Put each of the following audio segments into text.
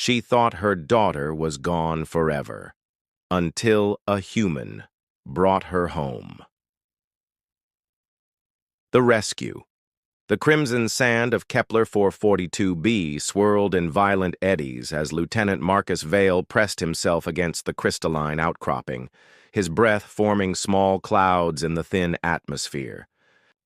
She thought her daughter was gone forever, until a human brought her home. The rescue. The crimson sand of Kepler 442b swirled in violent eddies as Lieutenant Marcus Vale pressed himself against the crystalline outcropping, his breath forming small clouds in the thin atmosphere.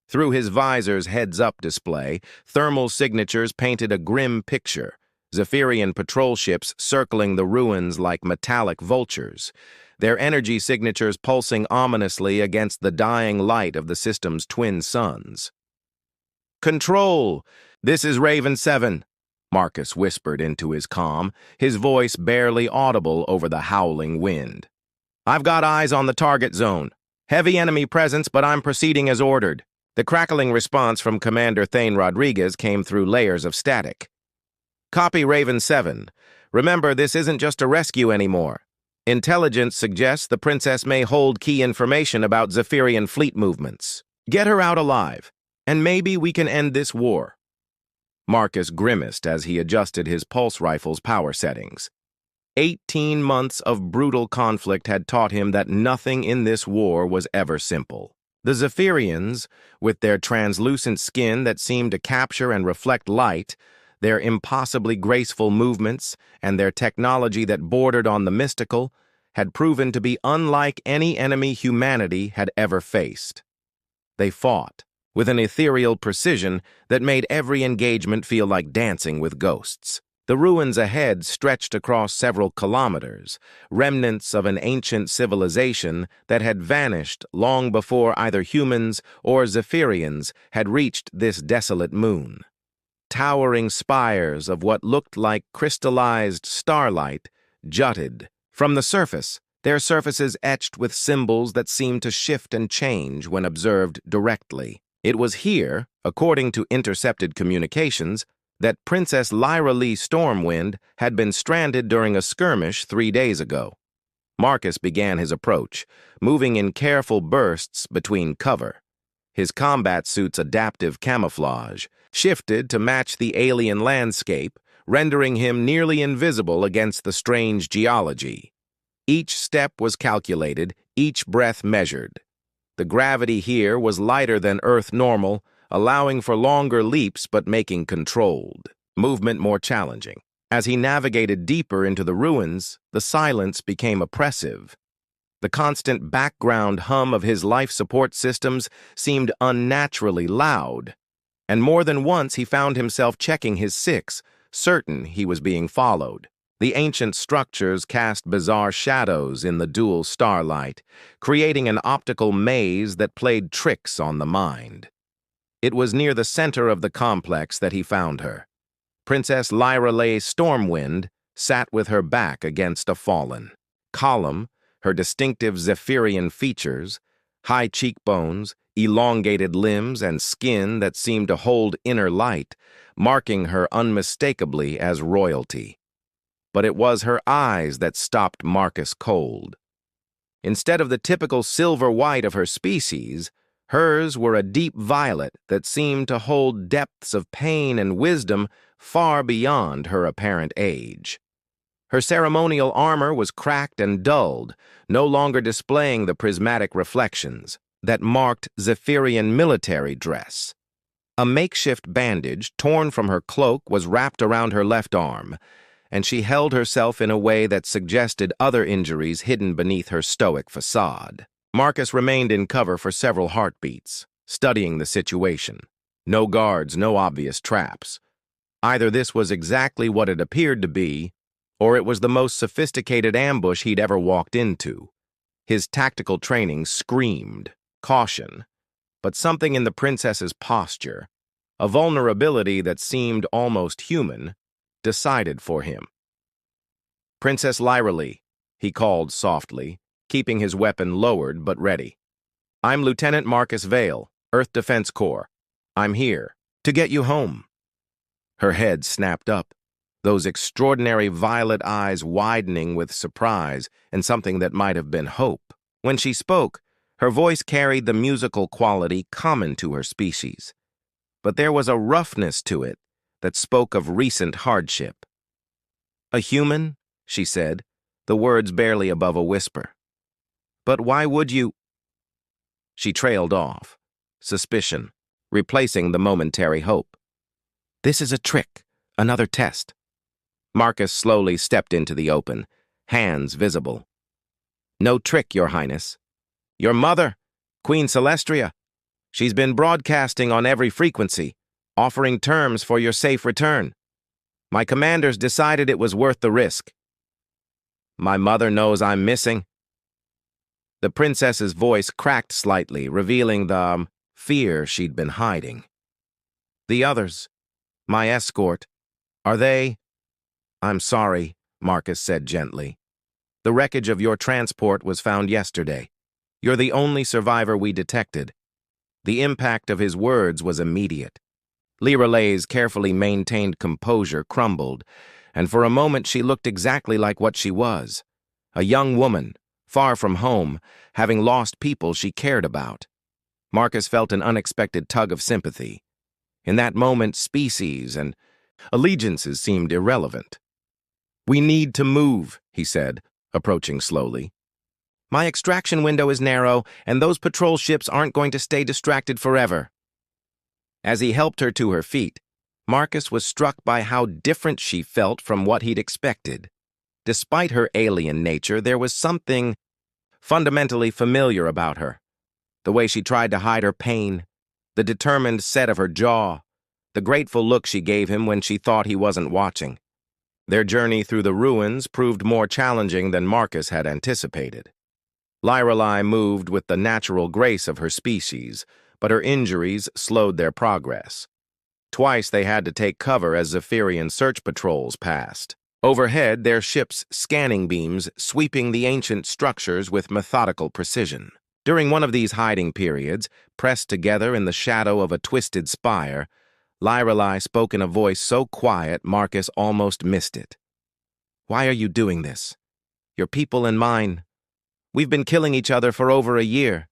Through his visor's heads-up display, thermal signatures painted a grim picture, Zephyrian patrol ships circling the ruins like metallic vultures, their energy signatures pulsing ominously against the dying light of the system's twin suns. "Control! This is Raven 7, Marcus whispered into his comm, his voice barely audible over the howling wind. "I've got eyes on the target zone. Heavy enemy presence, but I'm proceeding as ordered." The crackling response from Commander Thane Rodriguez came through layers of static. "Copy, Raven 7. Remember, this isn't just a rescue anymore. Intelligence suggests the Princess may hold key information about Zephyrian fleet movements. Get her out alive, and maybe we can end this war." Marcus grimaced as he adjusted his pulse rifle's power settings. 18 months of brutal conflict had taught him that nothing in this war was ever simple. The Zephyrians, with their translucent skin that seemed to capture and reflect light, their impossibly graceful movements, and their technology that bordered on the mystical, had proven to be unlike any enemy humanity had ever faced. They fought with an ethereal precision that made every engagement feel like dancing with ghosts. The ruins ahead stretched across several kilometers, remnants of an ancient civilization that had vanished long before either humans or Zephyrians had reached this desolate moon. Towering spires of what looked like crystallized starlight jutted from the surface, their surfaces etched with symbols that seemed to shift and change when observed directly. It was here, according to intercepted communications, that Princess Lyra Lee Stormwind had been stranded during a skirmish 3 days ago. Marcus began his approach, moving in careful bursts between cover. His combat suit's adaptive camouflage shifted to match the alien landscape, rendering him nearly invisible against the strange geology. Each step was calculated, each breath measured. The gravity here was lighter than Earth normal, allowing for longer leaps but making controlled movement more challenging. As he navigated deeper into the ruins, the silence became oppressive. The constant background hum of his life support systems seemed unnaturally loud, and more than once he found himself checking his six, certain he was being followed. The ancient structures cast bizarre shadows in the dual starlight, creating an optical maze that played tricks on the mind. It was near the center of the complex that he found her. Princess Lyra Lee Stormwind sat with her back against a fallen column, her distinctive Zephyrian features, high cheekbones, elongated limbs, and skin that seemed to hold inner light, marking her unmistakably as royalty. But it was her eyes that stopped Marcus cold. Instead of the typical silver white of her species, hers were a deep violet that seemed to hold depths of pain and wisdom far beyond her apparent age. Her ceremonial armor was cracked and dulled, no longer displaying the prismatic reflections that marked Zephyrian military dress. A makeshift bandage torn from her cloak was wrapped around her left arm, and she held herself in a way that suggested other injuries hidden beneath her stoic facade. Marcus remained in cover for several heartbeats, studying the situation. No guards, no obvious traps. Either this was exactly what it appeared to be, or it was the most sophisticated ambush he'd ever walked into. His tactical training screamed caution, but something in the princess's posture, a vulnerability that seemed almost human, decided for him. "Princess Lyra Lee," he called softly, keeping his weapon lowered but ready. "I'm Lieutenant Marcus Vale, Earth Defense Corps. I'm here to get you home." Her head snapped up, those extraordinary violet eyes widening with surprise and something that might have been hope. When she spoke, her voice carried the musical quality common to her species, but there was a roughness to it that spoke of recent hardship. A human? She said, the words barely above a whisper. But why would you? She trailed off, suspicion, replacing the momentary hope. This is a trick, another test. Marcus slowly stepped into the open, hands visible. No trick, Your Highness. Your mother, Queen Celestria, she's been broadcasting on every frequency, offering terms for your safe return. My commanders decided it was worth the risk. My mother knows I'm missing. The princess's voice cracked slightly, revealing the fear she'd been hiding. The others, my escort, are they? I'm sorry, Marcus said gently. The wreckage of your transport was found yesterday. You're the only survivor we detected. The impact of his words was immediate. Liralay's carefully maintained composure crumbled, and for a moment she looked exactly like what she was. A young woman, far from home, having lost people she cared about. Marcus felt an unexpected tug of sympathy. In that moment, species and allegiances seemed irrelevant. We need to move, he said, approaching slowly. My extraction window is narrow, and those patrol ships aren't going to stay distracted forever. As he helped her to her feet, Marcus was struck by how different she felt from what he'd expected. Despite her alien nature, there was something fundamentally familiar about her. The way she tried to hide her pain, the determined set of her jaw, the grateful look she gave him when she thought he wasn't watching. Their journey through the ruins proved more challenging than Marcus had anticipated. Lirelai moved with the natural grace of her species, but her injuries slowed their progress. Twice they had to take cover as Zephyrian search patrols passed. Overhead, their ships' scanning beams sweeping the ancient structures with methodical precision. During one of these hiding periods, pressed together in the shadow of a twisted spire, Lirelai spoke in a voice so quiet Marcus almost missed it. Why are you doing this? Your people and mine. We've been killing each other for over a year.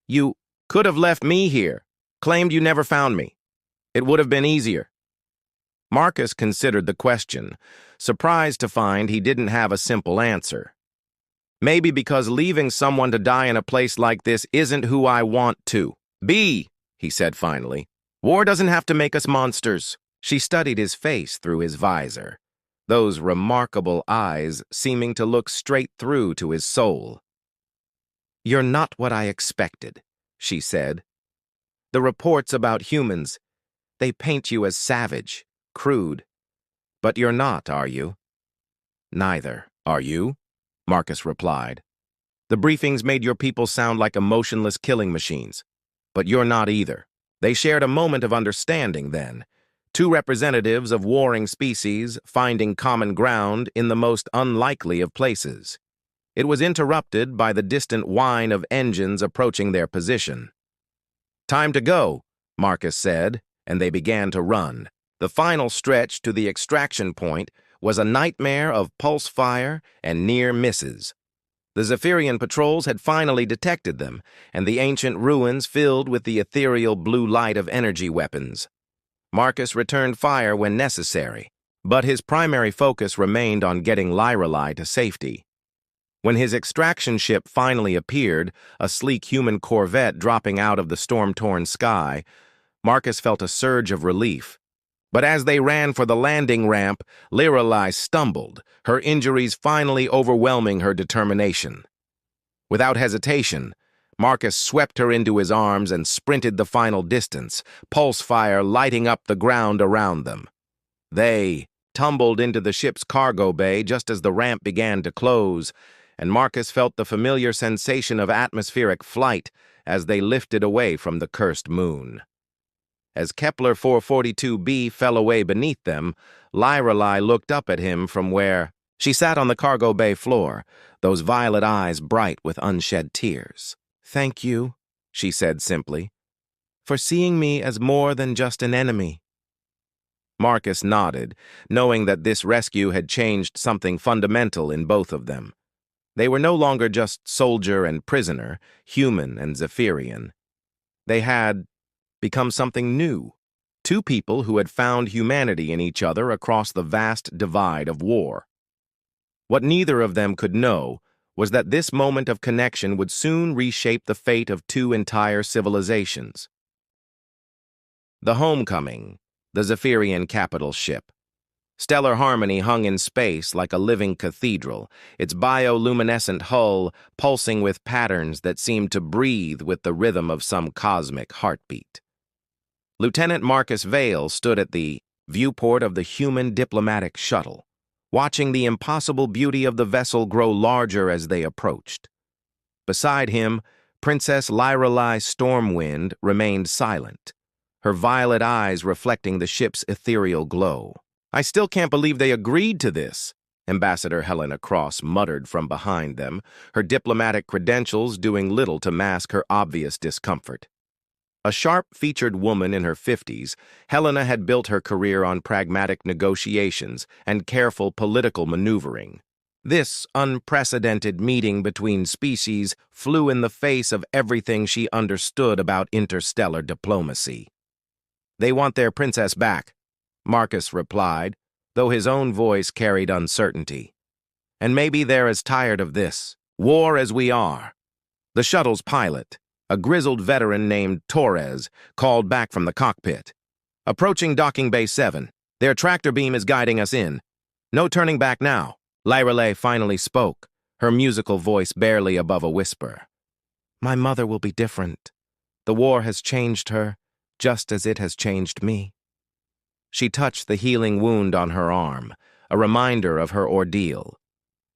You could have left me here, claimed you never found me. It would have been easier. Marcus considered the question, surprised to find he didn't have a simple answer. Maybe because leaving someone to die in a place like this isn't who I want to be, he said finally. War doesn't have to make us monsters. She studied his face through his visor, those remarkable eyes seeming to look straight through to his soul. You're not what I expected, she said. The reports about humans, they paint you as savage, crude. But you're not, are you? Neither, are you? Marcus replied. The briefings made your people sound like emotionless killing machines. But you're not either. They shared a moment of understanding then. Two representatives of warring species finding common ground in the most unlikely of places. It was interrupted by the distant whine of engines approaching their position. Time to go, Marcus said, and they began to run. The final stretch to the extraction point was a nightmare of pulse fire and near misses. The Zephyrian patrols had finally detected them, and the ancient ruins filled with the ethereal blue light of energy weapons. Marcus returned fire when necessary, but his primary focus remained on getting Lirelai to safety. When his extraction ship finally appeared, a sleek human corvette dropping out of the storm-torn sky, Marcus felt a surge of relief. But as they ran for the landing ramp, Lirelai stumbled, her injuries finally overwhelming her determination. Without hesitation, Marcus swept her into his arms and sprinted the final distance, pulse fire lighting up the ground around them. They tumbled into the ship's cargo bay just as the ramp began to close, and Marcus felt the familiar sensation of atmospheric flight as they lifted away from the cursed moon. As Kepler 442b fell away beneath them, Lirelai looked up at him from where she sat on the cargo bay floor, those violet eyes bright with unshed tears. Thank you, she said simply, for seeing me as more than just an enemy. Marcus nodded, knowing that this rescue had changed something fundamental in both of them. They were no longer just soldier and prisoner, human and Zephyrian. They had become something new, two people who had found humanity in each other across the vast divide of war. What neither of them could know was that this moment of connection would soon reshape the fate of two entire civilizations. The Homecoming, the Zephyrian capital ship. Stellar harmony hung in space like a living cathedral, its bioluminescent hull pulsing with patterns that seemed to breathe with the rhythm of some cosmic heartbeat. Lieutenant Marcus Vale stood at the viewport of the human diplomatic shuttle, watching the impossible beauty of the vessel grow larger as they approached. Beside him, Princess Lyrelei Stormwind remained silent, her violet eyes reflecting the ship's ethereal glow. "I still can't believe they agreed to this," Ambassador Helena Cross muttered from behind them, her diplomatic credentials doing little to mask her obvious discomfort. A sharp-featured woman in her 50s, Helena had built her career on pragmatic negotiations and careful political maneuvering. This unprecedented meeting between species flew in the face of everything she understood about interstellar diplomacy. "They want their princess back," Marcus replied, though his own voice carried uncertainty. "And maybe they're as tired of this war as we are." The shuttle's pilot, a grizzled veteran named Torres, called back from the cockpit. "Approaching docking bay 7. Their tractor beam is guiding us in. No turning back now." Lyrelei finally spoke, her musical voice barely above a whisper. "My mother will be different. The war has changed her, just as it has changed me." She touched the healing wound on her arm, a reminder of her ordeal.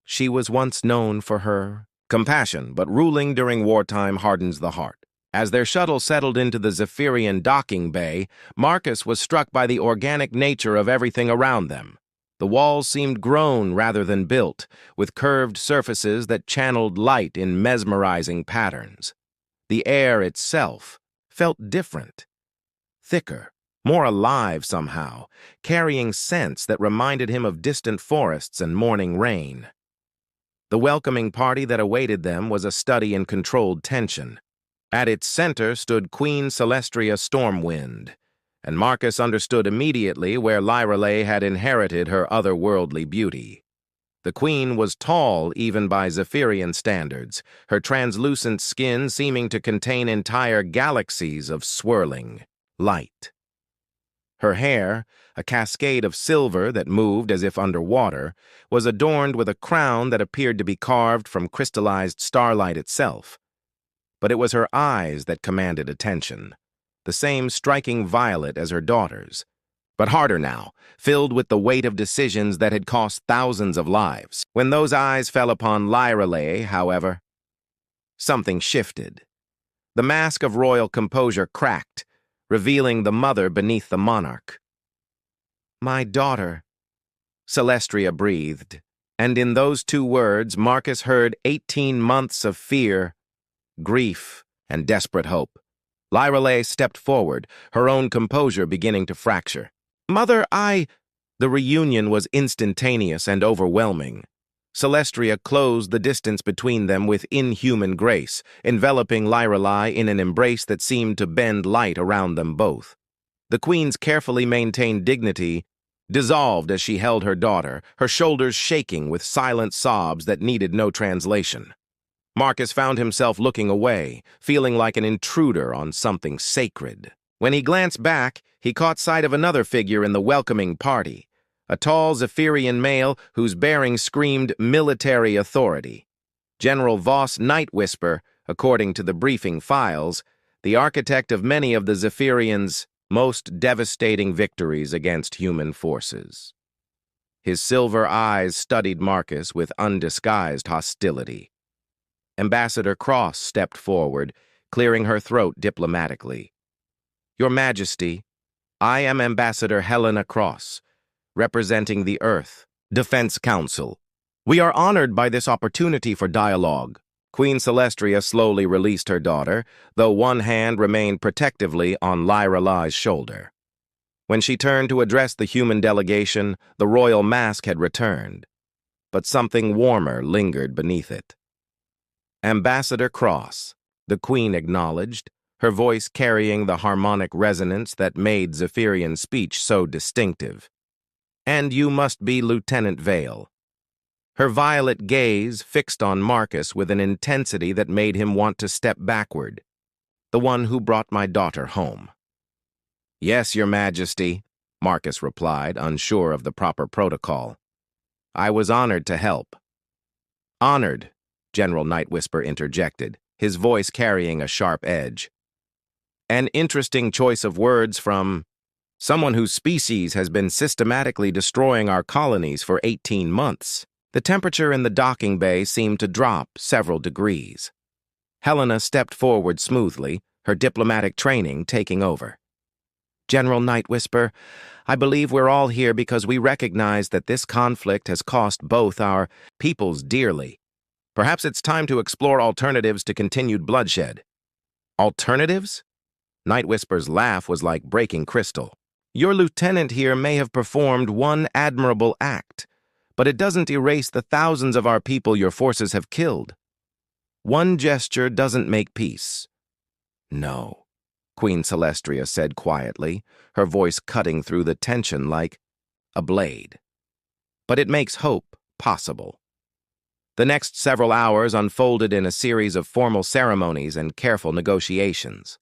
She was once known for her compassion, but ruling during wartime hardens the heart. As their shuttle settled into the Zephyrian docking bay, Marcus was struck by the organic nature of everything around them. The walls seemed grown rather than built, with curved surfaces that channeled light in mesmerizing patterns. The air itself felt different, thicker, more alive somehow, carrying scents that reminded him of distant forests and morning rain. The welcoming party that awaited them was a study in controlled tension. At its center stood Queen Celestria Stormwind, and Marcus understood immediately where Lyrelei had inherited her otherworldly beauty. The queen was tall even by Zephyrian standards, her translucent skin seeming to contain entire galaxies of swirling light. Her hair, a cascade of silver that moved as if underwater, was adorned with a crown that appeared to be carved from crystallized starlight itself. But it was her eyes that commanded attention, the same striking violet as her daughter's, but harder now, filled with the weight of decisions that had cost thousands of lives. When those eyes fell upon Lyrelei, however, something shifted. The mask of royal composure cracked, revealing the mother beneath the monarch. "My daughter," Celestria breathed, and in those two words Marcus heard 18 months of fear, grief, and desperate hope. Lyrelei stepped forward, her own composure beginning to fracture. "Mother, The reunion was instantaneous and overwhelming. Celestria closed the distance between them with inhuman grace, enveloping Lyrelei in an embrace that seemed to bend light around them both. The queen's carefully maintained dignity dissolved as she held her daughter, her shoulders shaking with silent sobs that needed no translation. Marcus found himself looking away, feeling like an intruder on something sacred. When he glanced back, he caught sight of another figure in the welcoming party, a tall Zephyrian male whose bearing screamed military authority. General Voss Nightwhisper, according to the briefing files, the architect of many of the Zephyrians' most devastating victories against human forces. His silver eyes studied Marcus with undisguised hostility. Ambassador Cross stepped forward, clearing her throat diplomatically. "Your Majesty, I am Ambassador Helena Cross, representing the Earth Defense Council. We are honored by this opportunity for dialogue." Queen Celestria slowly released her daughter, though one hand remained protectively on Lyrelei's shoulder. When she turned to address the human delegation, the royal mask had returned, but something warmer lingered beneath it. "Ambassador Cross," the Queen acknowledged, her voice carrying the harmonic resonance that made Zephyrian speech so distinctive. "And you must be Lieutenant Vale." her violet gaze fixed on Marcus with an intensity that made him want to step backward. "The one who brought my daughter home." "Yes, Your Majesty," Marcus replied, unsure of the proper protocol. "I was honored to help." "Honored," General Nightwhisper interjected, his voice carrying a sharp edge. "An interesting choice of words from someone whose species has been systematically destroying our colonies for 18 months. The temperature in the docking bay seemed to drop several degrees. Helena stepped forward smoothly, her diplomatic training taking over. "General Nightwhisper, I believe we're all here because we recognize that this conflict has cost both our peoples dearly. Perhaps it's time to explore alternatives to continued bloodshed." "Alternatives?" Nightwhisper's laugh was like breaking crystal. "Your lieutenant here may have performed one admirable act, but it doesn't erase the thousands of our people your forces have killed. One gesture doesn't make peace." "No," Queen Celestria said quietly, her voice cutting through the tension like a blade. "But it makes hope possible." The next several hours unfolded in a series of formal ceremonies and careful negotiations.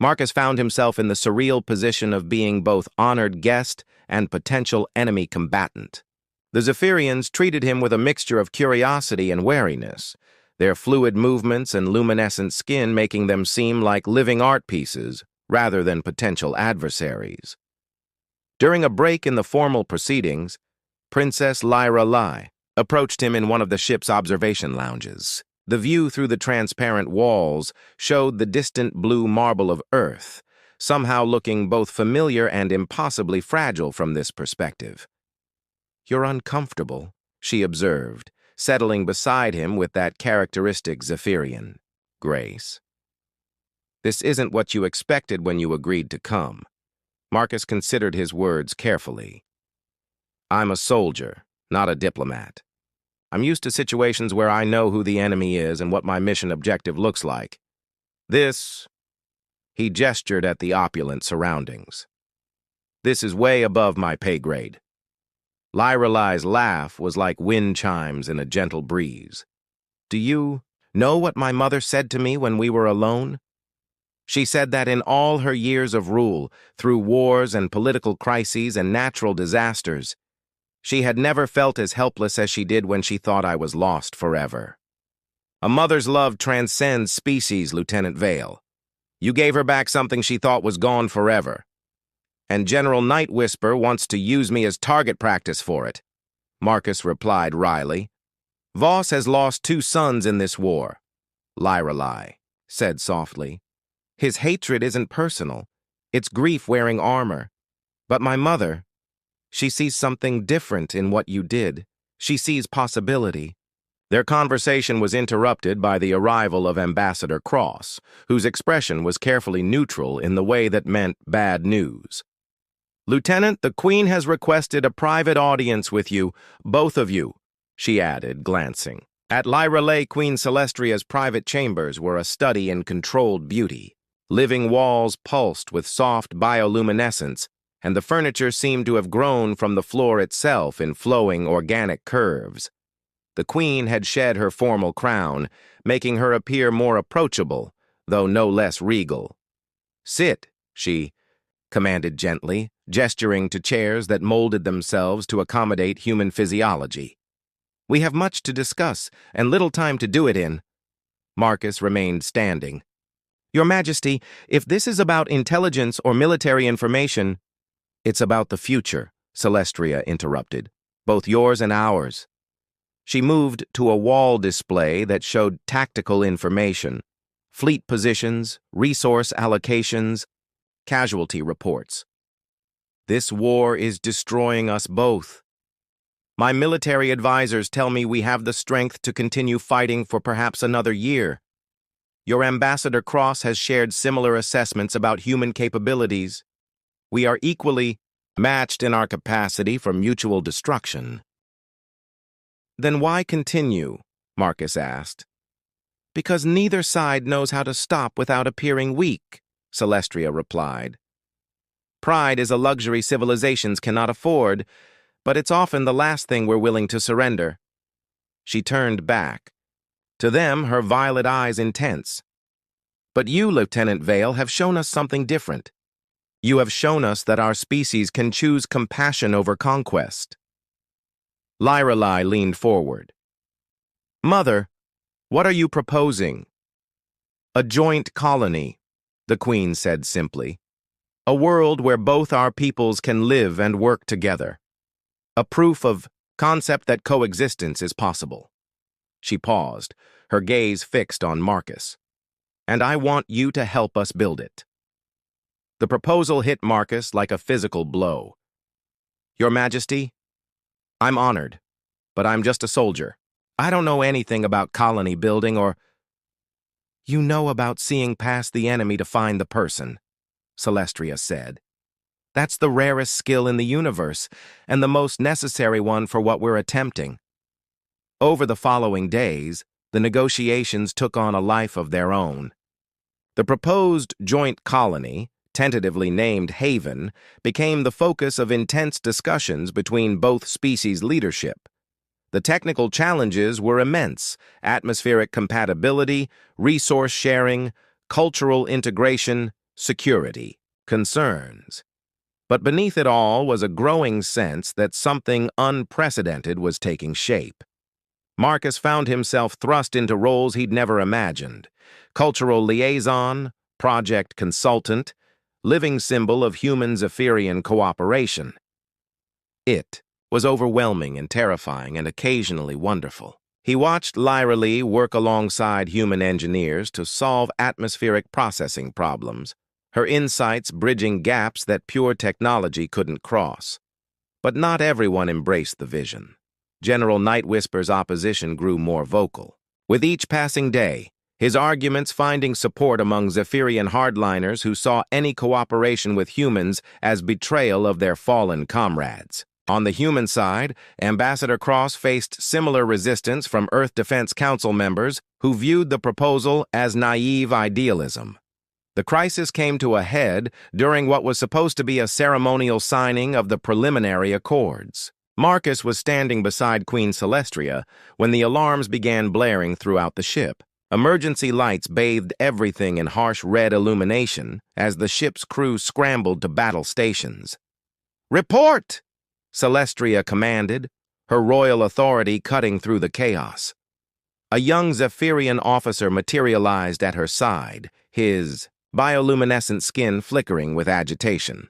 Marcus found himself in the surreal position of being both honored guest and potential enemy combatant. The Zephyrians treated him with a mixture of curiosity and wariness, their fluid movements and luminescent skin making them seem like living art pieces rather than potential adversaries. During a break in the formal proceedings, Princess Lyra Lai approached him in one of the ship's observation lounges. The view through the transparent walls showed the distant blue marble of Earth, somehow looking both familiar and impossibly fragile from this perspective. "You're uncomfortable," she observed, settling beside him with that characteristic Zephyrian grace. "This isn't what you expected when you agreed to come." Marcus considered his words carefully. "I'm a soldier, not a diplomat. I'm used to situations where I know who the enemy is and what my mission objective looks like. This," he gestured at the opulent surroundings, "this is way above my pay grade." Lyra Lai's laugh was like wind chimes in a gentle breeze. "Do you know what my mother said to me when we were alone? She said that in all her years of rule, through wars and political crises and natural disasters, she had never felt as helpless as she did when she thought I was lost forever. A mother's love transcends species, Lieutenant Vale. You gave her back something she thought was gone forever. And General Nightwhisper wants to use me as target practice for it," Marcus replied wryly. "Voss has lost 2 sons in this war," Lyra Lai said softly. "His hatred isn't personal. It's grief wearing armor. But my mother, she sees something different in what you did. She sees possibility." Their conversation was interrupted by the arrival of Ambassador Cross, whose expression was carefully neutral in the way that meant bad news. "Lieutenant, the Queen has requested a private audience with you, both of you," she added, glancing. At Lyra Lai, Queen Celestria's private chambers were a study in controlled beauty. Living walls pulsed with soft bioluminescence, and the furniture seemed to have grown from the floor itself in flowing organic curves. The Queen had shed her formal crown, making her appear more approachable, though no less regal. "Sit," she commanded gently, gesturing to chairs that molded themselves to accommodate human physiology. "We have much to discuss, and little time to do it in." Marcus remained standing. "Your Majesty, if this is about intelligence or military information—" "It's about the future," Celestria interrupted. "Both yours and ours." She moved to a wall display that showed tactical information, fleet positions, resource allocations, casualty reports. "This war is destroying us both. My military advisors tell me we have the strength to continue fighting for perhaps another year. Your Ambassador Cross has shared similar assessments about human capabilities. We are equally matched in our capacity for mutual destruction." "Then why continue?" Marcus asked. "Because neither side knows how to stop without appearing weak," Celestria replied. "Pride is a luxury civilizations cannot afford, but it's often the last thing we're willing to surrender." She turned back. To them, her violet eyes intense. "But you, Lieutenant Vale, have shown us something different. You have shown us that our species can choose compassion over conquest." Lyrelai leaned forward. "Mother, what are you proposing?" "A joint colony," the Queen said simply. "A world where both our peoples can live and work together. A proof of concept that coexistence is possible." She paused, her gaze fixed on Marcus. "And I want you to help us build it." The proposal hit Marcus like a physical blow. "Your Majesty, I'm honored, but I'm just a soldier. I don't know anything about colony building or—" "You know about seeing past the enemy to find the person," Celestria said. "That's the rarest skill in the universe, and the most necessary one for what we're attempting." Over the following days, the negotiations took on a life of their own. The proposed joint colony, tentatively named Haven, became the focus of intense discussions between both species leadership. The technical challenges were immense: atmospheric compatibility, resource sharing, cultural integration, security concerns. But beneath it all was a growing sense that something unprecedented was taking shape. Marcus found himself thrust into roles he'd never imagined: cultural liaison, project consultant, living symbol of human-Zephyrian cooperation. It was overwhelming and terrifying and occasionally wonderful. He watched Lyrelai work alongside human engineers to solve atmospheric processing problems, her insights bridging gaps that pure technology couldn't cross. But not everyone embraced the vision. General Nightwhisper's opposition grew more vocal. With each passing day, his arguments finding support among Zephyrian hardliners who saw any cooperation with humans as betrayal of their fallen comrades. On the human side, Ambassador Cross faced similar resistance from Earth Defense Council members who viewed the proposal as naive idealism. The crisis came to a head during what was supposed to be a ceremonial signing of the preliminary accords. Marcus was standing beside Queen Celestria when the alarms began blaring throughout the ship. Emergency lights bathed everything in harsh red illumination as the ship's crew scrambled to battle stations. "Report!" Celestria commanded, her royal authority cutting through the chaos. A young Zephyrian officer materialized at her side, his bioluminescent skin flickering with agitation.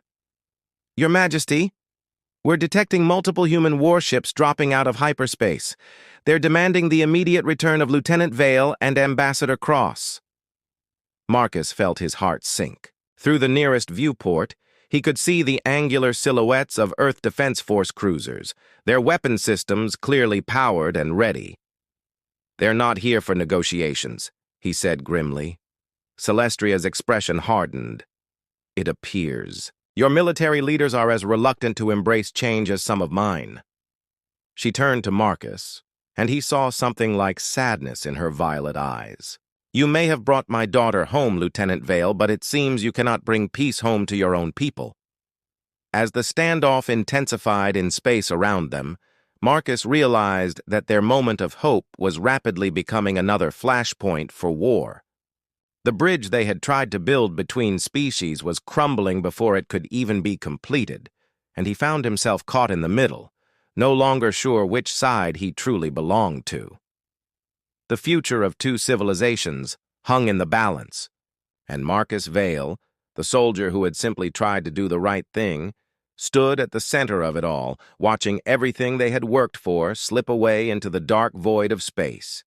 "Your Majesty, we're detecting multiple human warships dropping out of hyperspace. They're demanding the immediate return of Lieutenant Vale and Ambassador Cross." Marcus felt his heart sink. Through the nearest viewport, he could see the angular silhouettes of Earth Defense Force cruisers, their weapon systems clearly powered and ready. "They're not here for negotiations," he said grimly. Celestria's expression hardened. "It appears your military leaders are as reluctant to embrace change as some of mine." She turned to Marcus, and he saw something like sadness in her violet eyes. "You may have brought my daughter home, Lieutenant Vale, but it seems you cannot bring peace home to your own people." As the standoff intensified in space around them, Marcus realized that their moment of hope was rapidly becoming another flashpoint for war. The bridge they had tried to build between species was crumbling before it could even be completed, and he found himself caught in the middle, no longer sure which side he truly belonged to. The future of two civilizations hung in the balance, and Marcus Vale, the soldier who had simply tried to do the right thing, stood at the center of it all, watching everything they had worked for slip away into the dark void of space.